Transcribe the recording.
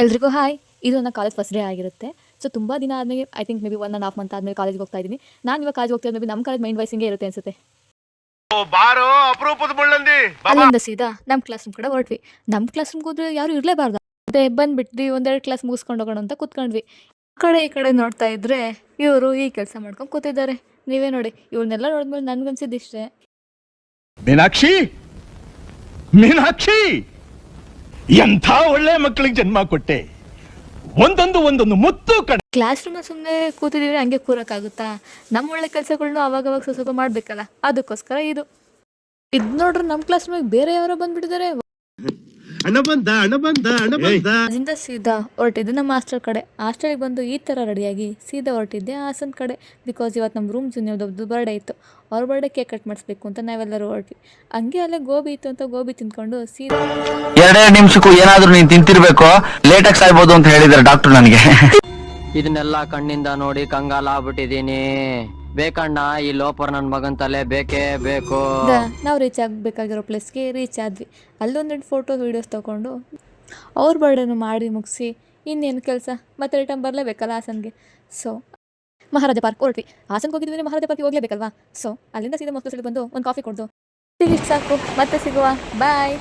ಎಲ್ರಿಗೂ ಹಾಯ್. ಇದು ನನ್ನ ಕಾಲೇಜ್ ಫಸ್ಟ್ ಡೇ ಆಗಿರುತ್ತೆ. ಸೊ ತುಂಬ ದಿನ ಆದಮೇಲೆ I think may be 1.5 month ಆದಮೇಲೆ ಕಾಲೇಜ್ಗೆ ಹೋಗ್ತಾ ಇದ್ದೀನಿ. ನಾನು ಇವಾಗ ಕಾಲೇಜ್ ಹೋಗ್ತಾ ಇದ್ದೀನಿ. ನಮ್ಮ ಕಾಲೇಜ್ ಮೈಂಡ್ ವೈಸ್ ಹಿಂಗೆ ಇರುತ್ತೆ ಅನ್ಸುತ್ತೆ. ಬಾರೋ ಅಪರೂಪದ ಮುಳ್ಳಂದಿ. ಅಲ್ಲಿಂದ ಸೀದಾ ನಮ್ಮ ಕ್ಲಾಸ್ ರೂಮ್ ಕಡೆ ಹೊರಟ್ವಿ. ನಮ್ಮ ಕ್ಲಾಸ್ ರೂಮ್ಗೆ ಹೋದ್ರೆ ಯಾರು ಇರಲೇಬಾರ್ದು ಮತ್ತೆ ಬಂದುಬಿಟ್ವಿ. ಒಂದೆರಡು ಕ್ಲಾಸ್ ಮುಗಿಸ್ಕೊಂಡು ಹೋಗೋಣ ಅಂತ ಕೂತ್ಕೊಂಡ್ವಿ. ಈ ಕಡೆ ನೋಡ್ತಾ ಇದ್ರೆ ಇವರು ಈ ಕೆಲಸ ಮಾಡ್ಕೊಂಡು ಕೂತಿದ್ದಾರೆ. ನೀವೇ ನೋಡಿ, ಇವ್ರನ್ನೆಲ್ಲ ನೋಡಿದ್ಮೇಲೆ ನನ್ಗನ್ಸಿದ್ದು ಇಷ್ಟೇ. ಮೀನಾಕ್ಷಿ, ಮೀನಾಕ್ಷಿ, ಎಂಥ ಒಳ್ಳೆ ಮಕ್ಕಳಿಗೆ ಜನ್ಮ ಕೊಟ್ಟೆ. ಒಂದೊಂದು ಮುತ್ತು ಕಡೆ. ಕ್ಲಾಸ್ ರೂಮ್ ಸುಮ್ಮನೆ ಕೂತಿದ್ದೀವಿ, ಹಂಗೆ ಕೂರೋಕ್ಕಾಗುತ್ತಾ? ನಮ್ಮ ಒಳ್ಳೆ ಕೆಲಸಗಳ್ನು ಅವಾಗವಾಗ ಸ್ವಲ್ಪ ಮಾಡಬೇಕಲ್ಲ, ಅದಕ್ಕೋಸ್ಕರ ಇದು ನೋಡ್ರಿ. ನಮ್ಮ ಕ್ಲಾಸ್ ರೂಮಿಗೆ ಬೇರೆ ಯಾರೋ ಬಂದ್ಬಿಟ್ಟಿದ್ದಾರೆ. ಅಲ್ಲಿಂದ ಸೀದಾ ಹೊರಟಿದ್ದೆ ನಮ್ಮ ಹಾಸ್ಟೆಲ್ ಕಡೆ. ಹಾಸ್ಟೆಲಿಗೆ ಬಂದು ಈ ಥರ ರೆಡಿಯಾಗಿ ಸೀದಾ ಹೊರಟಿದ್ದೆ ಹಾಸನ ಕಡೆ. ಬಿಕಾಸ್ ಇವತ್ತು ನಮ್ಮ ರೂಮ್ ಜೂನಿಯರ್ದು ಬರ್ಡೇ ಇತ್ತು. ಅವ್ರ ಬರ್ಡೇ ಕೇಕ್ ಕಟ್ ಮಾಡಿಸ್ಬೇಕು ಅಂತ ನಾವೆಲ್ಲರೂ ಹೊರಟ್ವಿ. ಹಂಗೆ ಅಲ್ಲೇ ಗೋಬಿ ಇತ್ತು ಅಂತ ಗೋಬಿ ತಿಂದ್ಕೊಂಡು ಸೀದಾ 2 ನಿಮಿಷಕ್ಕೂ ಏನಾದ್ರೂ ನೀನ್ ತಿಂತಿರ್ಬೇಕು, ಲೇಟಾಗಿ ಸಾಯ್ಬೋದು ಅಂತ ಹೇಳಿದಾರೆ ಡಾಕ್ಟರ್ ನನಗೆ. ಇದನ್ನೆಲ್ಲ ಕಣ್ಣಿಂದ ನೋಡಿ ಕಂಗಾಲ ಆಗ್ಬಿಟ್ಟಿದೀನಿ. ಬೇಕಣ್ಣ, ಈ ಲೋಪರ್ ನನ್ನ ಮಗನ್ ತಲೆ ಬೇಕೇ ಬೇಕು. ನಾವು ರೀಚ್ ಆಗಬೇಕಾಗಿರೋ ಪ್ಲೇಸ್ಗೆ ರೀಚ್ ಆದ್ವಿ. ಅಲ್ಲೊಂದೆರಡು ಫೋಟೋಸ್ ವೀಡಿಯೋಸ್ ತೊಗೊಂಡು ಅವ್ರ ಬರ್ಡೇನು ಮಾಡಿ ಮುಗಿಸಿ ಇನ್ನೇನು ಕೆಲಸ, ಮತ್ತೆ ರಿಟರ್ನ್ ಬರಲೇಬೇಕಲ್ಲ ಹಾಸನ್ಗೆ. ಸೊ ಮಹಾರಾಜ ಪಾರ್ಕ್ ಹೊರಟ್ವಿ. ಹಾಸನ್ಗೆ ಹೋಗಿದ್ವಿ, ಮಹಾರಾಜ ಪಾರ್ಕಿಗೆ ಹೋಗಲೇಬೇಕಲ್ವಾ. ಸೊ ಅಲ್ಲಿಂದ ಸೀದಾ ಮೊಸರು ಬಂದು ಒಂದು ಕಾಫಿ ಕೊಡ್ದು ಇಷ್ಟು ಸಾಕು. ಮತ್ತೆ ಸಿಗುವ, ಬಾಯ್.